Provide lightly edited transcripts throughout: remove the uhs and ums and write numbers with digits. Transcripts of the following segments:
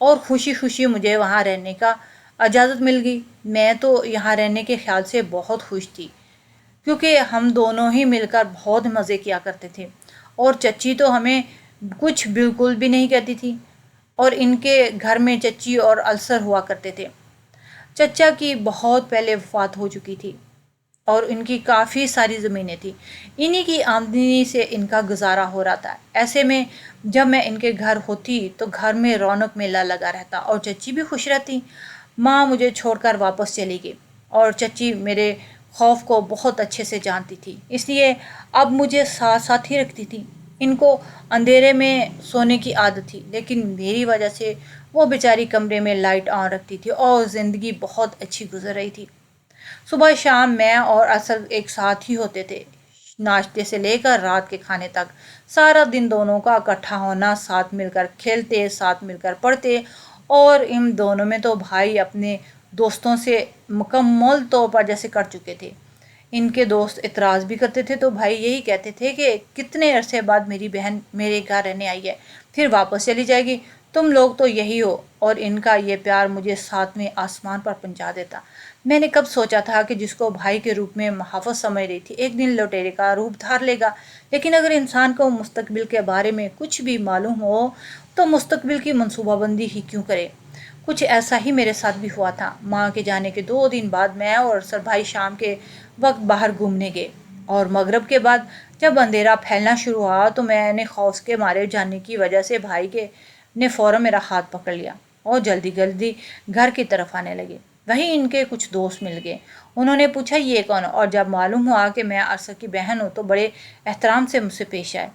اور خوشی خوشی مجھے وہاں رہنے کا اجازت مل گئی۔ میں تو یہاں رہنے کے خیال سے بہت خوش تھی، کیونکہ ہم دونوں ہی مل کر بہت مزے کیا کرتے تھے، اور چچی تو ہمیں کچھ بالکل بھی نہیں کہتی تھی، اور ان کے گھر میں چچی اور السر ہوا کرتے تھے۔ چچا کی بہت پہلے وفات ہو چکی تھی اور ان کی کافی ساری زمینیں تھیں، انہی کی آمدنی سے ان کا گزارا ہو رہا تھا۔ ایسے میں جب میں ان کے گھر ہوتی تو گھر میں رونق میلہ لگا رہتا اور چچی بھی خوش رہتی۔ ماں مجھے چھوڑ کر واپس چلی گئی اور چچی میرے خوف کو بہت اچھے سے جانتی تھی، اس لیے اب مجھے ساتھ ساتھ ہی رکھتی تھی۔ ان کو اندھیرے میں سونے کی عادت تھی، لیکن میری وجہ سے وہ بیچاری کمرے میں لائٹ آن رکھتی تھی اور زندگی بہت اچھی گزر رہی تھی۔ صبح شام میں اور اصل ایک ساتھ ہی ہوتے تھے، ناشتے سے لے کر رات کے کھانے تک سارا دن دونوں کا اکٹھا ہونا، ساتھ مل کر کھیلتے، ساتھ مل کر پڑھتے، اور ان دونوں میں تو بھائی اپنے دوستوں سے مکمل طور پر جیسے کر چکے تھے۔ ان کے دوست اعتراض بھی کرتے تھے تو بھائی یہی کہتے تھے کہ کتنے عرصے بعد میری بہن میرے گھر رہنے آئی ہے، پھر واپس چلی جائے گی، تم لوگ تو یہی ہو۔ اور ان کا یہ پیار مجھے ساتویں آسمان پر پہنچا دیتا۔ میں نے کب سوچا تھا کہ جس کو بھائی کے روپ میں محافظ سمجھ رہی تھی ایک دن لٹیرے کا روپ دھار لے گا۔ لیکن اگر انسان کو مستقبل کے بارے میں کچھ بھی معلوم ہو تو مستقبل کی منصوبہ بندی ہی کیوں کرے؟ کچھ ایسا ہی میرے ساتھ بھی ہوا تھا۔ ماں کے جانے کے 2 دن بعد میں اور ارسل بھائی شام کے وقت باہر گھومنے گئے، اور مغرب کے بعد جب اندھیرا پھیلنا شروع ہوا تو میں نے خوف کے مارے جانے کی وجہ سے بھائی کے نے فوراً میرا ہاتھ پکڑ لیا اور جلدی جلدی گھر کی طرف آنے لگے۔ وہیں ان کے کچھ دوست مل گئے، انہوں نے پوچھا یہ کون؟ اور جب معلوم ہوا کہ میں ارسل کی بہن ہوں تو بڑے احترام سے مجھ سے پیش آئے،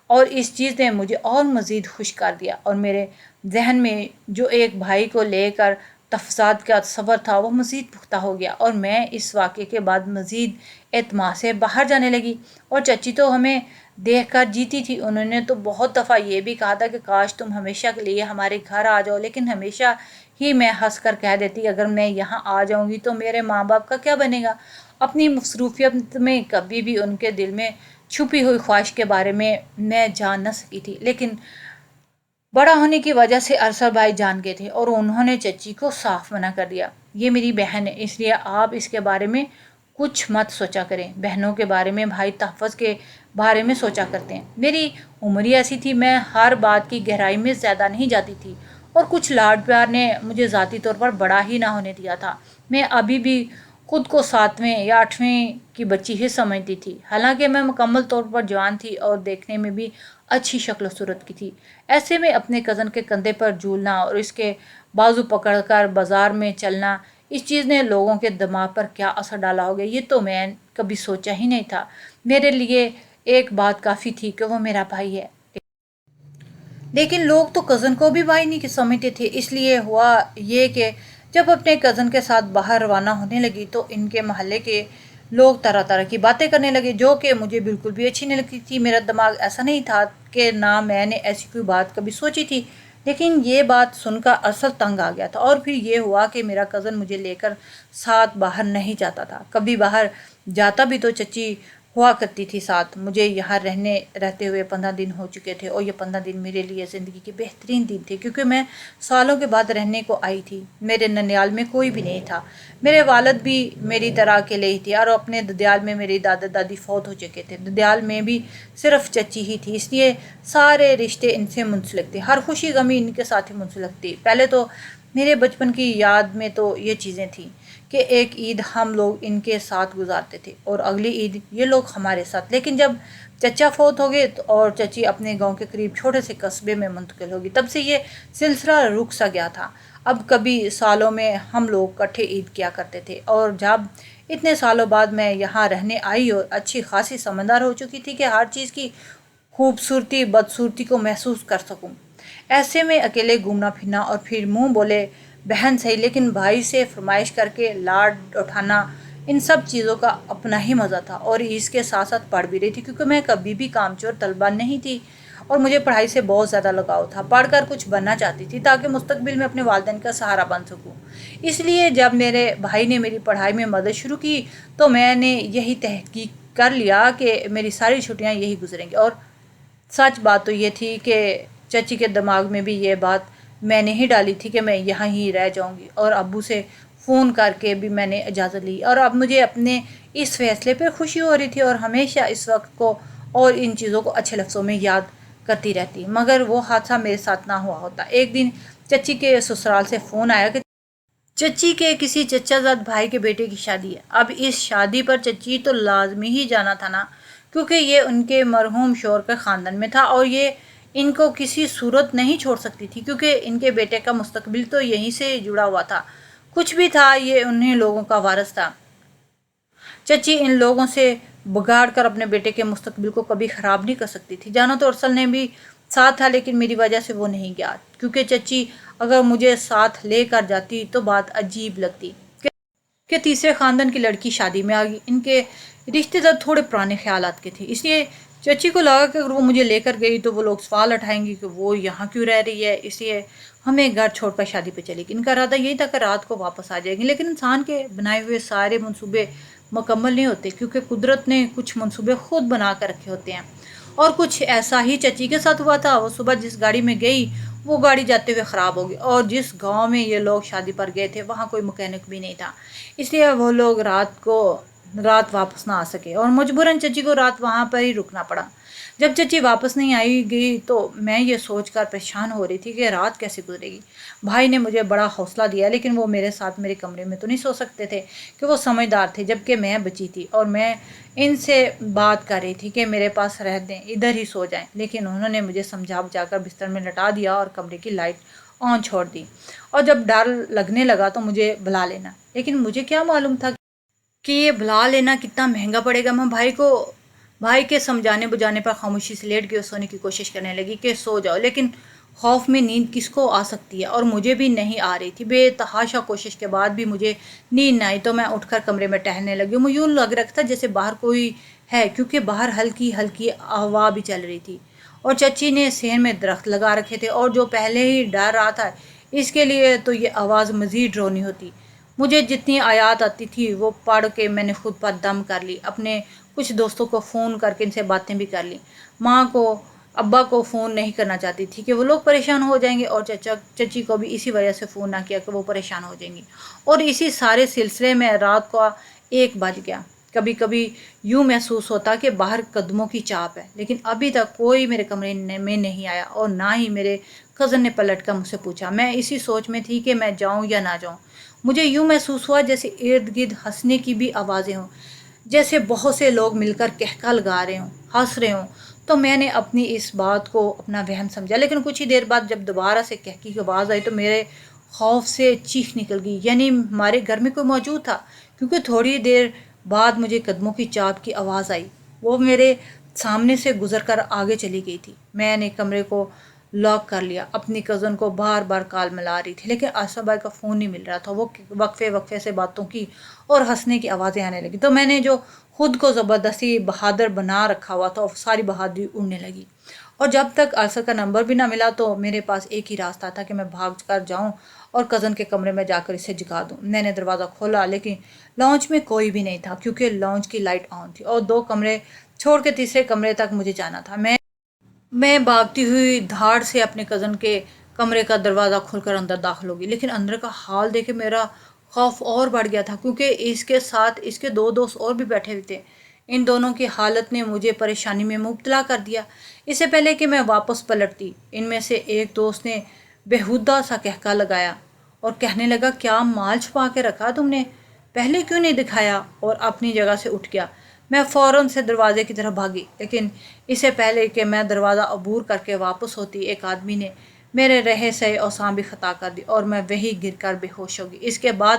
اور اس چیز نے مجھے اور مزید خوش کر دیا، اور میرے ذہن میں جو ایک بھائی کو لے کر تفصیلات کا تصور تھا وہ مزید پختہ ہو گیا، اور میں اس واقعے کے بعد مزید اعتماد سے باہر جانے لگی۔ اور چچی تو ہمیں دیکھ کر جیتی تھی، انہوں نے تو بہت دفعہ یہ بھی کہا تھا کہ کاش تم ہمیشہ کے لیے ہمارے گھر آ جاؤ، لیکن ہمیشہ ہی میں ہنس کر کہہ دیتی اگر میں یہاں آ جاؤں گی تو میرے ماں باپ کا کیا بنے گا؟ اپنی مصروفیت میں کبھی بھی ان کے دل میں چھپی ہوئی خواہش کے بارے میں جان نہ سکی تھی، لیکن بڑا ہونے کی وجہ سے ارسل بھائی جان گئے تھے اور انہوں نے چچی کو صاف منع کر دیا، یہ میری بہن ہے، اس لیے آپ اس کے بارے میں کچھ مت سوچا کریں۔ بہنوں کے بارے میں بھائی تحفظ کے بارے میں سوچا کرتے ہیں۔ میری عمر ہی ایسی تھی، میں ہر بات کی گہرائی میں زیادہ نہیں جاتی تھی، اور کچھ لاڈ پیار نے مجھے ذاتی طور پر بڑا ہی نہ ہونے دیا تھا۔ میں ابھی بھی خود کو 7ویں یا 8ویں کی بچی ہی سمجھتی تھی، حالانکہ میں مکمل طور پر جوان تھی اور دیکھنے میں بھی اچھی شکل و صورت کی تھی۔ ایسے میں اپنے کزن کے کندھے پر جھولنا اور اس کے بازو پکڑ کر بازار میں چلنا، اس چیز نے لوگوں کے دماغ پر کیا اثر ڈالا ہوگا یہ تو میں کبھی سوچا ہی نہیں تھا۔ میرے لیے ایک بات کافی تھی کہ وہ میرا بھائی ہے، لیکن لوگ تو کزن کو بھی بھائی نہیں سمجھتے تھے۔ اس لیے ہوا یہ کہ جب اپنے کزن کے ساتھ باہر روانہ ہونے لگی تو ان کے محلے کے لوگ طرح طرح کی باتیں کرنے لگے جو کہ مجھے بالکل بھی اچھی نہیں لگتی تھی۔ میرا دماغ ایسا نہیں تھا کہ نہ میں نے ایسی کوئی بات کبھی سوچی تھی، لیکن یہ بات سن کر اصل تنگ آ گیا تھا، اور پھر یہ ہوا کہ میرا کزن مجھے لے کر ساتھ باہر نہیں جاتا تھا۔ کبھی باہر جاتا بھی تو چچی ہوا کرتی تھی ساتھ۔ مجھے یہاں رہتے ہوئے 15 دن ہو چکے تھے، اور یہ 15 دن میرے لیے زندگی کے بہترین دن تھے، کیونکہ میں سالوں کے بعد رہنے کو آئی تھی۔ میرے ننیال میں کوئی بھی نہیں تھا، میرے والد بھی میری طرح اکیلے ہی تھے، اور اپنے ددیال میں میری دادا دادی فوت ہو چکے تھے۔ ددیال میں بھی صرف چچی ہی تھی، اس لیے سارے رشتے ان سے منسلک تھے، ہر خوشی غمی ان کے ساتھ ہی منسلک تھی۔ پہلے تو میرے بچپن کی یاد میں تو یہ چیزیں تھیں کہ ایک عید ہم لوگ ان کے ساتھ گزارتے تھے اور اگلی عید یہ لوگ ہمارے ساتھ، لیکن جب چچا فوت ہو گئے اور چچی اپنے گاؤں کے قریب چھوٹے سے قصبے میں منتقل ہوگی، تب سے یہ سلسلہ رک سا گیا تھا۔ اب کبھی سالوں میں ہم لوگ اکٹھے عید کیا کرتے تھے، اور جب اتنے سالوں بعد میں یہاں رہنے آئی اور اچھی خاصی سمجھدار ہو چکی تھی کہ ہر چیز کی خوبصورتی بدصورتی کو محسوس کر سکوں، ایسے میں اکیلے گھومنا پھرنا اور پھر منہ بولے بہن صحیح لیکن بھائی سے فرمائش کر کے لاڈ اٹھانا، ان سب چیزوں کا اپنا ہی مزہ تھا۔ اور اس کے ساتھ ساتھ پڑھ بھی رہی تھی، کیونکہ میں کبھی بھی کامچور طلبہ نہیں تھی اور مجھے پڑھائی سے بہت زیادہ لگاؤ تھا۔ پڑھ کر کچھ بننا چاہتی تھی تاکہ مستقبل میں اپنے والدین کا سہارا بن سکوں۔ اس لیے جب میرے بھائی نے میری پڑھائی میں مدد شروع کی تو میں نے یہی تحقیق کر لیا کہ میری ساری چھٹیاں یہی گزریں گی، اور سچ بات تو یہ تھی کہ چچی کے دماغ میں بھی یہ بات میں نے ہی ڈالی تھی کہ میں یہاں ہی رہ جاؤں گی، اور ابو سے فون کر کے بھی میں نے اجازت لی، اور اب مجھے اپنے اس فیصلے پہ خوشی ہو رہی تھی اور ہمیشہ اس وقت کو اور ان چیزوں کو اچھے لفظوں میں یاد کرتی رہتی، مگر وہ حادثہ میرے ساتھ نہ ہوا ہوتا۔ ایک دن چچی کے سسرال سے فون آیا کہ چچی کے کسی چچا زاد بھائی کے بیٹے کی شادی ہے۔ اب اس شادی پر چچی تو لازمی ہی جانا تھا نا، کیونکہ یہ ان کے مرحوم شوہر کے خاندان میں تھا، اور یہ ان کو کسی صورت نہیں چھوڑ سکتی تھی، کیونکہ ان کے بیٹے کا مستقبل تو یہیں سے جڑا ہوا تھا۔ کچھ بھی تھا، یہ انہیں لوگوں کا وارث تھا۔ چچی ان لوگوں سے بگاڑ کر اپنے بیٹے کے مستقبل کو کبھی خراب نہیں کر سکتی تھی۔ جانا تو ارسل نے بھی ساتھ تھا، لیکن میری وجہ سے وہ نہیں گیا، کیونکہ چچی اگر مجھے ساتھ لے کر جاتی تو بات عجیب لگتی کہ تیسرے خاندان کی لڑکی شادی میں آ گئی۔ ان کے رشتے دار تھوڑے پرانے خیالات کے تھے، اس لیے چچی کو لگا کہ اگر وہ مجھے لے کر گئی تو وہ لوگ سوال اٹھائیں گی کہ وہ یہاں کیوں رہ رہی ہے، اس لیے ہمیں گھر چھوڑ کر شادی پہ چلے گی۔ ان کا ارادہ یہی تھا کہ رات کو واپس آ جائے گی، لیکن انسان کے بنائے ہوئے سارے منصوبے مکمل نہیں ہوتے، کیونکہ قدرت نے کچھ منصوبے خود بنا کر رکھے ہوتے ہیں، اور کچھ ایسا ہی چچی کے ساتھ ہوا تھا۔ وہ صبح جس گاڑی میں گئی وہ گاڑی جاتے ہوئے خراب ہو گئی، اور جس گاؤں میں یہ لوگ شادی پر گئے تھے وہاں کوئی مکینک بھی نہیں تھا، اس لیے وہ لوگ رات واپس نہ آ سکے، اور مجبوراً چچی کو رات وہاں پر ہی رکنا پڑا۔ جب چچی واپس نہیں آئی گئی تو میں یہ سوچ کر پریشان ہو رہی تھی کہ رات کیسے گزرے گی۔ بھائی نے مجھے بڑا حوصلہ دیا، لیکن وہ میرے ساتھ میرے کمرے میں تو نہیں سو سکتے تھے کہ وہ سمجھدار تھے، جبکہ میں بچی تھی، اور میں ان سے بات کر رہی تھی کہ میرے پاس رہ دیں، ادھر ہی سو جائیں، لیکن انہوں نے مجھے سمجھا بجھا کر بستر میں لٹا دیا اور کمرے کی لائٹ آن چھوڑ دی، اور جب ڈر لگنے لگا تو مجھے بلا لینا۔ لیکن مجھے کیا معلوم تھا کہ یہ بلا لینا کتنا مہنگا پڑے گا۔ میں بھائی کے سمجھانے بجانے پر خاموشی سے لیٹ گئی اور سونے کی کوشش کرنے لگی کہ سو جاؤ، لیکن خوف میں نیند کس کو آ سکتی ہے، اور مجھے بھی نہیں آ رہی تھی۔ بے تحاشا کوشش کے بعد بھی مجھے نیند نہ آئی تو میں اٹھ کر کمرے میں ٹہلنے لگی۔ مجھے یوں لگ رہا تھا جیسے باہر کوئی ہے، کیونکہ باہر ہلکی ہلکی ہوا بھی چل رہی تھی، اور چچی نے صحن میں درخت لگا رکھے تھے، اور جو پہلے ہی ڈر رہا تھا اس کے لیے تو یہ آواز مزید ڈرونی ہوتی۔ مجھے جتنی آیات آتی تھی وہ پڑھ کے میں نے خود پر دم کر لی، اپنے کچھ دوستوں کو فون کر کے ان سے باتیں بھی کر لی۔ ماں کو ابا کو فون نہیں کرنا چاہتی تھی کہ وہ لوگ پریشان ہو جائیں گے، اور چچی کو بھی اسی وجہ سے فون نہ کیا کہ وہ پریشان ہو جائیں گی، اور اسی سارے سلسلے میں رات کو 1 بج گیا۔ کبھی کبھی یوں محسوس ہوتا کہ باہر قدموں کی چاپ ہے، لیکن ابھی تک کوئی میرے کمرے میں نہیں آیا، اور نہ ہی میرے کزن نے پلٹ کر مجھ سے پوچھا۔ میں اسی سوچ میں تھی کہ میں جاؤں یا نہ جاؤں۔ مجھے یوں محسوس ہوا جیسے ارد گرد ہنسنے کی بھی آوازیں ہوں، جیسے بہت سے لوگ مل کر کہکا لگا رہے ہوں، ہنس رہے ہوں، تو میں نے اپنی اس بات کو اپنا وہم سمجھا، لیکن کچھ ہی دیر بعد جب دوبارہ سے کہکی کی آواز آئی تو میرے خوف سے چیخ نکل گئی، یعنی ہمارے گھر میں کوئی موجود تھا، کیونکہ تھوڑی دیر بعد مجھے قدموں کی چاپ کی آواز آئی، وہ میرے سامنے سے گزر کر آگے چلی گئی تھی۔ میں نے کمرے کو لاک کر لیا، اپنی کزن کو بار بار کال ملا رہی تھی، لیکن آصف بھائی کا فون نہیں مل رہا تھا۔ وہ وقفے سے باتوں کی اور ہنسنے کی آوازیں آنے لگی، تو میں نے جو خود کو زبردستی بہادر بنا رکھا ہوا تھا ساری بہادری اڑنے لگی، اور جب تک آصف کا نمبر بھی نہ ملا تو میرے پاس ایک ہی راستہ تھا کہ میں بھاگ کر جاؤں اور کزن کے کمرے میں جا کر اسے جگا دوں۔ میں نے دروازہ کھولا، لیکن لاؤنج میں کوئی بھی نہیں تھا، کیونکہ لاؤنج کی لائٹ آن تھی، اور 2 کمرے چھوڑ کے تیسرے کمرے تک مجھے جانا تھا۔ میں بھاگتی ہوئی دھاڑ سے اپنے کزن کے کمرے کا دروازہ کھول کر اندر داخل ہوگی، لیکن اندر کا حال دیکھ کے میرا خوف اور بڑھ گیا تھا، کیونکہ اس کے ساتھ اس کے 2 دوست اور بھی بیٹھے ہوئے تھے۔ ان دونوں کی حالت نے مجھے پریشانی میں مبتلا کر دیا۔ اس سے پہلے کہ میں واپس پلٹتی، ان میں سے ایک دوست نے بےہودہ سا کہکا لگایا اور کہنے لگا، کیا مال چھپا کے رکھا تم نے؟ پہلے کیوں نہیں دکھایا؟ اور اپنی جگہ سے اٹھ گیا۔ میں فوراً سے دروازے کی طرف بھاگی، لیکن اس سے پہلے کہ میں دروازہ عبور کر کے واپس ہوتی ایک آدمی نے میرے رہے سہے اور سانبھی خطا کر دی، اور میں وہی گر کر بے ہوش ہو گئی۔ اس کے بعد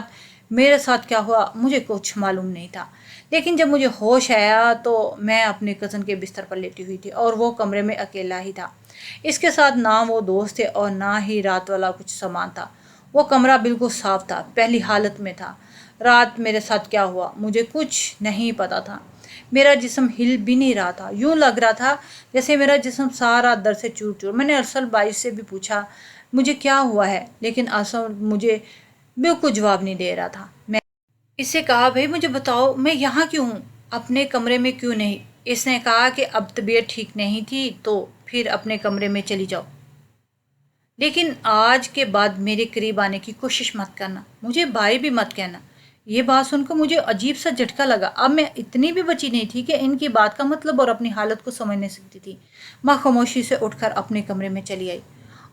میرے ساتھ کیا ہوا مجھے کچھ معلوم نہیں تھا، لیکن جب مجھے ہوش آیا تو میں اپنے کزن کے بستر پر لیٹی ہوئی تھی، اور وہ کمرے میں اکیلا ہی تھا۔ اس کے ساتھ نہ وہ دوست تھے اور نہ ہی رات والا کچھ سامان تھا۔ وہ کمرہ بالکل صاف تھا، پہلی حالت میں تھا۔ رات میرے ساتھ کیا ہوا مجھے کچھ نہیں پتا تھا۔ میرا جسم ہل بھی نہیں رہا تھا، یوں لگ رہا تھا جیسے میرا جسم سارا درد سے چور چور۔ میں نے ارسل بھائی سے بھی پوچھا مجھے کیا ہوا ہے، لیکن ارسل مجھے بالکل جواب نہیں دے رہا تھا۔ میں اس سے کہا، بھائی مجھے بتاؤ میں یہاں کیوں ہوں، اپنے کمرے میں کیوں نہیں؟ اس نے کہا کہ اب طبیعت ٹھیک نہیں تھی تو پھر اپنے کمرے میں چلی جاؤ، لیکن آج کے بعد میرے قریب آنے کی کوشش مت کرنا، مجھے بھائی بھی مت کہنا۔ یہ بات سن کر مجھے عجیب سا جھٹکا لگا۔ اب میں اتنی بھی بچی نہیں تھی کہ ان کی بات کا مطلب اور اپنی حالت کو سمجھ نہیں سکتی تھی۔ ماں خاموشی سے اٹھ کر اپنے کمرے میں چلی آئی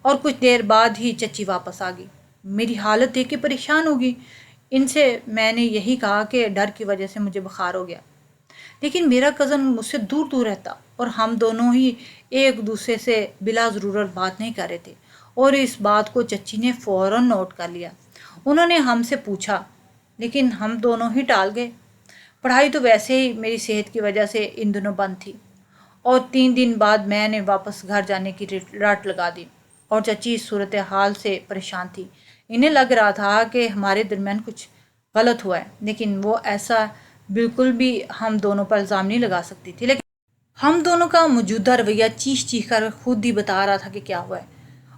اور کچھ دیر بعد ہی چچی واپس آ گئی۔ میری حالت دیکھ کے پریشان ہوگی۔ ان سے میں نے یہی کہا کہ ڈر کی وجہ سے مجھے بخار ہو گیا، لیکن میرا کزن مجھ سے دور دور رہتا اور ہم دونوں ہی ایک دوسرے سے بلا ضرورت بات نہیں کر رہے تھے، اور اس بات کو چچی نے فوراً نوٹ کر لیا۔ انہوں نے ہم سے پوچھا، لیکن ہم دونوں ہی ٹال گئے۔ پڑھائی تو ویسے ہی میری صحت کی وجہ سے ان دنوں بند تھی، اور 3 دن بعد میں نے واپس گھر جانے کی رٹ لگا دی، اور چچی اس صورتحال سے پریشان تھی۔ انہیں لگ رہا تھا کہ ہمارے درمیان کچھ غلط ہوا ہے، لیکن وہ ایسا بالکل بھی ہم دونوں پر الزام نہیں لگا سکتی تھی۔ لیکن ہم دونوں کا موجودہ رویہ چیخ چیخ کر خود ہی بتا رہا تھا کہ کیا ہوا ہے،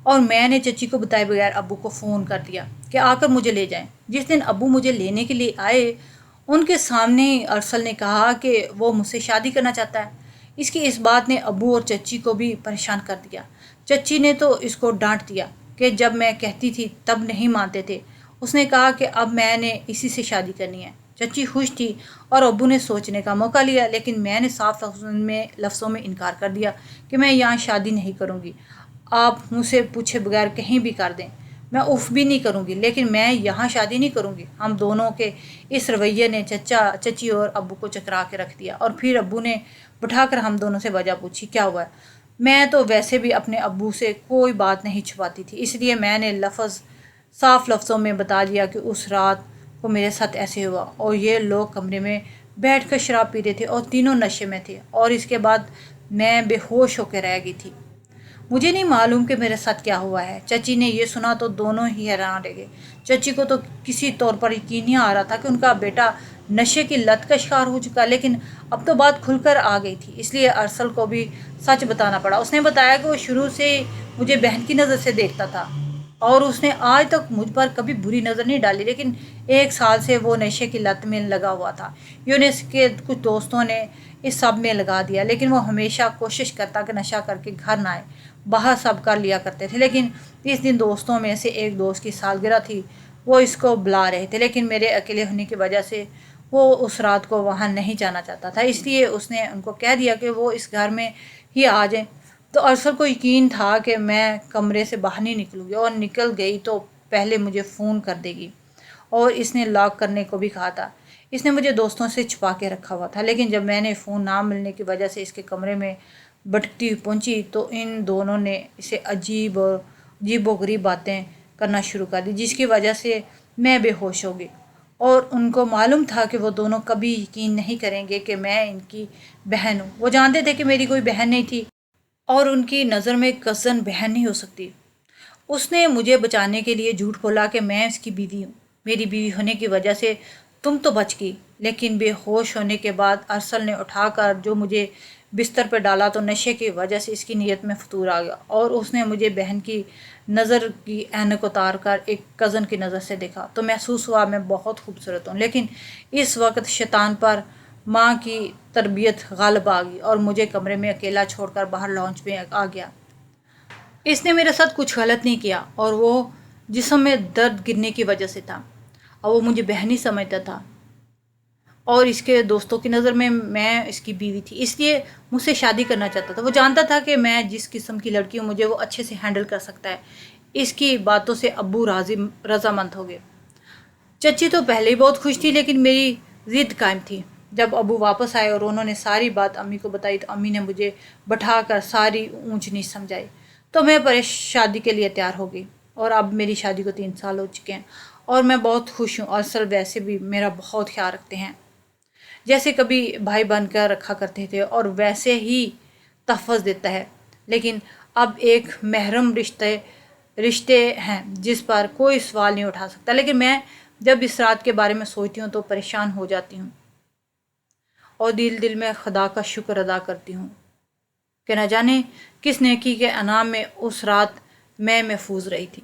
اور میں نے چچی کو بتائے بغیر ابو کو فون کر دیا کہ آ کر مجھے لے جائیں۔ جس دن ابو مجھے لینے کے لیے آئے، ان کے سامنے ہی ارسل نے کہا کہ وہ مجھ سے شادی کرنا چاہتا ہے۔ اس بات نے ابو اور چچی کو بھی پریشان کر دیا۔ چچی نے تو اس کو ڈانٹ دیا کہ جب میں کہتی تھی تب نہیں مانتے تھے۔ اس نے کہا کہ اب میں نے اسی سے شادی کرنی ہے۔ چچی خوش تھی اور ابو نے سوچنے کا موقع لیا، لیکن میں نے صاف لفظوں میں انکار کر دیا کہ میں یہاں شادی نہیں کروں گی۔ آپ مجھ سے پوچھے بغیر کہیں بھی کر دیں، میں اف بھی نہیں کروں گی، لیکن میں یہاں شادی نہیں کروں گی۔ ہم دونوں کے اس رویے نے چچی اور ابو کو چکرا کے رکھ دیا، اور پھر ابو نے بٹھا کر ہم دونوں سے وجہ پوچھی کیا ہوا ہے۔ میں تو ویسے بھی اپنے ابو سے کوئی بات نہیں چھپاتی تھی، اس لیے میں نے صاف لفظوں میں بتا دیا کہ اس رات کو میرے ساتھ ایسے ہوا، اور یہ لوگ کمرے میں بیٹھ کر شراب پی رہے تھے اور تینوں نشے میں تھے، اور اس کے بعد میں بے ہوش ہو کے رہ گئی تھی۔ مجھے نہیں معلوم کہ میرے ساتھ کیا ہوا ہے۔ چچی نے یہ سنا تو دونوں ہی حیران رہ گئے۔ چچی کو تو کسی طور پر یقین نہیں آ رہا تھا کہ ان کا بیٹا نشے کی لت کا شکار ہو چکا، لیکن اب تو بات کھل کر آ گئی تھی، اس لیے ارسل کو بھی سچ بتانا پڑا۔ اس نے بتایا کہ وہ شروع سے ہی مجھے بہن کی نظر سے دیکھتا تھا، اور اس نے آج تک مجھ پر کبھی بری نظر نہیں ڈالی، لیکن 1 سال سے وہ نشے کی لت میں لگا ہوا تھا۔ یونس کے کچھ دوستوں نے اس سب میں لگا دیا، لیکن وہ ہمیشہ کوشش کرتا کہ نشہ کر کے گھر نہ آئے۔ باہر سب کر لیا کرتے تھے، لیکن اس دن دوستوں میں سے ایک دوست کی سالگرہ تھی۔ وہ اس کو بلا رہے تھے، لیکن میرے اکیلے ہونے کی وجہ سے وہ اس رات کو وہاں نہیں جانا چاہتا تھا، اس لیے اس نے ان کو کہہ دیا کہ وہ اس گھر میں ہی آ جائیں۔ تو ارسل کو یقین تھا کہ میں کمرے سے باہر نہیں نکلوں گی، اور نکل گئی تو پہلے مجھے فون کر دے گی، اور اس نے لاک کرنے کو بھی کہا تھا۔ اس نے مجھے دوستوں سے چھپا کے رکھا ہوا تھا، لیکن جب میں نے فون نہ ملنے کی وجہ سے اس کے کمرے میں بھٹکتی ہوئی پہنچی تو ان دونوں نے اسے عجیب و غریب باتیں کرنا شروع کر دی، جس کی وجہ سے میں بے ہوش ہو گئی، اور ان کو معلوم تھا کہ وہ دونوں کبھی یقین نہیں کریں گے کہ میں ان کی بہن ہوں۔ وہ جانتے تھے کہ میری کوئی بہن نہیں تھی، اور ان کی نظر میں کزن بہن نہیں ہو سکتی۔ اس نے مجھے بچانے کے لیے جھوٹ بولا کہ میں اس کی بیوی ہوں، میری بیوی ہونے کی وجہ سے تم تو بچ گئی۔ لیکن بے ہوش ہونے کے بعد ارسل نے اٹھا کر جو مجھے بستر پہ ڈالا تو نشے کی وجہ سے اس کی نیت میں فطور آ گیا، اور اس نے مجھے بہن کی نظر کی اینک اتار کر ایک کزن کی نظر سے دیکھا تو محسوس ہوا میں بہت خوبصورت ہوں، لیکن اس وقت شیطان پر ماں کی تربیت غالب آ گئی، اور مجھے کمرے میں اکیلا چھوڑ کر باہر لانچ میں آ گیا۔ اس نے میرے ساتھ کچھ غلط نہیں کیا، اور وہ جسم میں درد گرنے کی وجہ سے تھا، اور وہ مجھے بہن ہی سمجھتا تھا، اور اس کے دوستوں کی نظر میں اس کی بیوی تھی، اس لیے مجھ سے شادی کرنا چاہتا تھا۔ وہ جانتا تھا کہ میں جس قسم کی لڑکی ہوں مجھے وہ اچھے سے ہینڈل کر سکتا ہے۔ اس کی باتوں سے ابو رضامند ہو گئے۔ چچی تو پہلے ہی بہت خوش تھی، لیکن میری ضد قائم تھی۔ جب ابو واپس آئے اور انہوں نے ساری بات امی کو بتائی تو امی نے مجھے بٹھا کر ساری اونچ نیچ سمجھائی، تو میں شادی کے لیے تیار ہو گئی، اور اب میری شادی کو 3 سال ہو چکے ہیں، اور میں بہت خوش ہوں۔ ارسل ویسے بھی میرا بہت خیال رکھتے ہیں، جیسے کبھی بھائی بن کر رکھا کرتے تھے، اور ویسے ہی تحفظ دیتا ہے، لیکن اب ایک محرم رشتے ہیں جس پر کوئی سوال نہیں اٹھا سکتا۔ لیکن میں جب اس رات کے بارے میں سوچتی ہوں تو پریشان ہو جاتی ہوں، اور دل میں خدا کا شکر ادا کرتی ہوں کہ نہ جانے کس نیکی کے انعام میں اس رات میں محفوظ رہی تھی۔